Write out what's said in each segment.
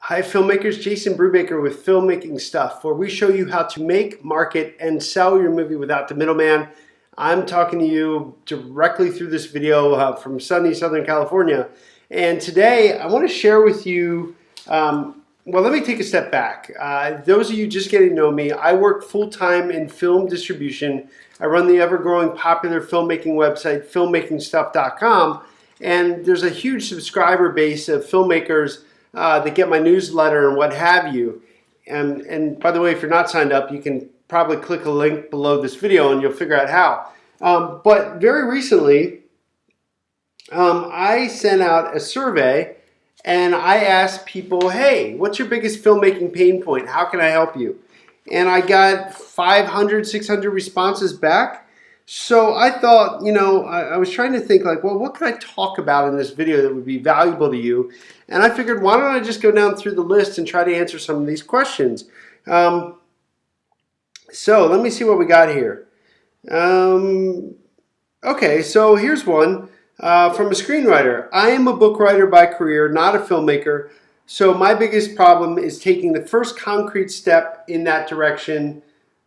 Hi filmmakers, Jason Brubaker with Filmmaking Stuff, where we show you how to make, market, and sell your movie without the middleman. I'm talking to you directly through this video from sunny Southern California. And today I want to share with you, well, let me take a step back. Those of you just getting to know me, I work full-time in film distribution. I run the ever-growing popular filmmaking website, filmmakingstuff.com. And there's a huge subscriber base of filmmakers that get my newsletter and what have you. And by the way, if you're not signed up, you can probably click a link below this video and you'll figure out how. But very recently, I sent out a survey and I asked people, hey, what's your biggest filmmaking pain point? How can I help you? And I got 500, 600 responses back. So I thought, I was trying to think like, well, what could I talk about in this video that would be valuable to you? And I figured, why don't I just go down through the list and try to answer some of these questions? So let me see what we got here. Okay, so here's one from a screenwriter. I am a book writer by career, not a filmmaker. So my biggest problem is taking the first concrete step in that direction.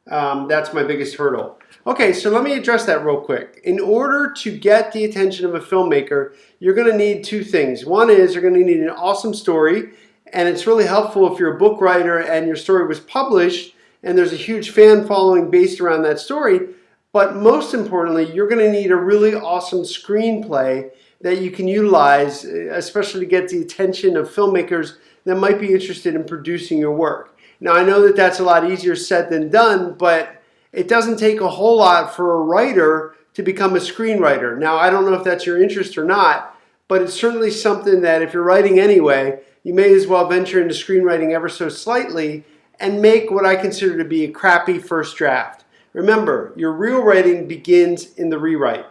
That's my biggest hurdle. Okay, so let me address that real quick. In order to get the attention of a filmmaker, you're going to need two things. One is you're going to need an awesome story, and it's really helpful if you're a book writer and your story was published and there's a huge fan following based around that story. But most importantly, you're going to need a really awesome screenplay that you can utilize, especially to get the attention of filmmakers that might be interested in producing your work. Now, I know that that's a lot easier said than done, but it doesn't take a whole lot for a writer to become a screenwriter. Now, I don't know if that's your interest or not, but it's certainly something that if you're writing anyway, you may as well venture into screenwriting ever so slightly and make what I consider to be a crappy first draft. Remember, your real writing begins in the rewrite.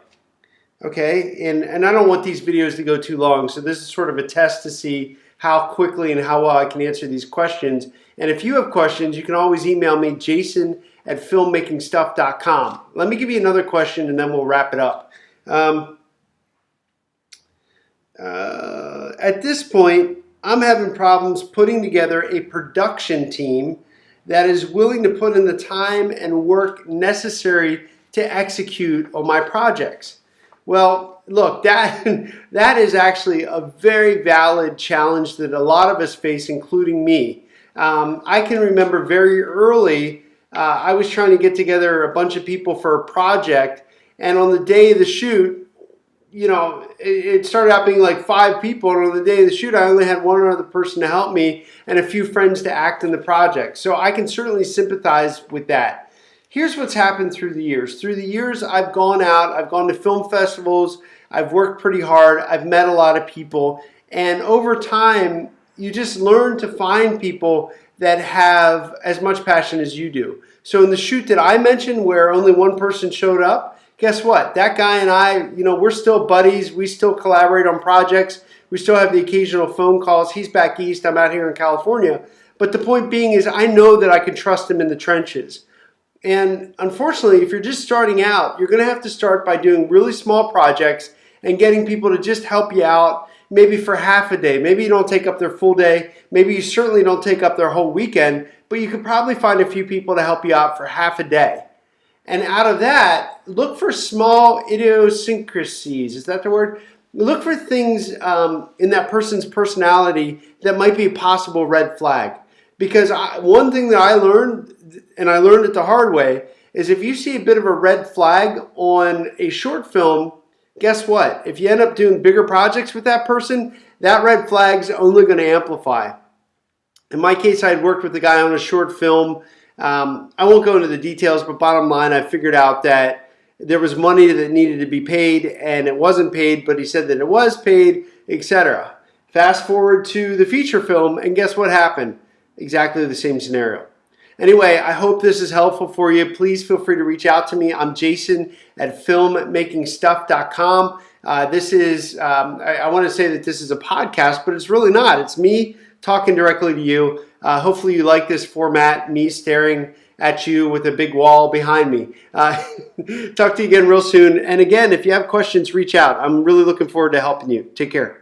Okay, and I don't want these videos to go too long, so this is sort of a test to see how quickly and how well I can answer these questions. And if you have questions, you can always email me, jason@filmmakingstuff.com. Let me give you another question and then we'll wrap it up. At this point, I'm having problems putting together a production team that is willing to put in the time and work necessary to execute on my projects. Well, look, that is actually a very valid challenge that a lot of us face, including me. I can remember very early, I was trying to get together a bunch of people for a project, and on the day of the shoot, it started out being like 5 people, and on the day of the shoot, I only had one other person to help me and a few friends to act in the project. So I can certainly sympathize with that. Here's what's happened through the years. Through the years, I've gone out, I've gone to film festivals, I've worked pretty hard, I've met a lot of people, and over time, you just learn to find people that have as much passion as you do. So in the shoot that I mentioned where only one person showed up, guess what? That guy and I, we're still buddies, we still collaborate on projects, we still have the occasional phone calls. He's back east, I'm out here in California. But the point being is I know that I can trust him in the trenches. And unfortunately, if you're just starting out, you're going to have to start by doing really small projects and getting people to just help you out, maybe for half a day. Maybe you don't take up their full day. Maybe you certainly don't take up their whole weekend, but you could probably find a few people to help you out for half a day. And out of that, look for small idiosyncrasies. Is that the word? Look for things in that person's personality that might be a possible red flag. Because one thing that I learned, and I learned it the hard way, is if you see a bit of a red flag on a short film, guess what? If you end up doing bigger projects with that person, that red flag's only going to amplify. In my case, I had worked with a guy on a short film. I won't go into the details, but bottom line, I figured out that there was money that needed to be paid, and it wasn't paid, but he said that it was paid, etc. Fast forward to the feature film, and guess what happened? Exactly the same scenario. Anyway, I hope this is helpful for you. Please feel free to reach out to me. I'm Jason@filmmakingstuff.com. This is, I want to say that this is a podcast, but it's really not. It's me talking directly to you. Hopefully you like this format, me staring at you with a big wall behind me. Talk to you again real soon. And again, if you have questions, reach out. I'm really looking forward to helping you. Take care.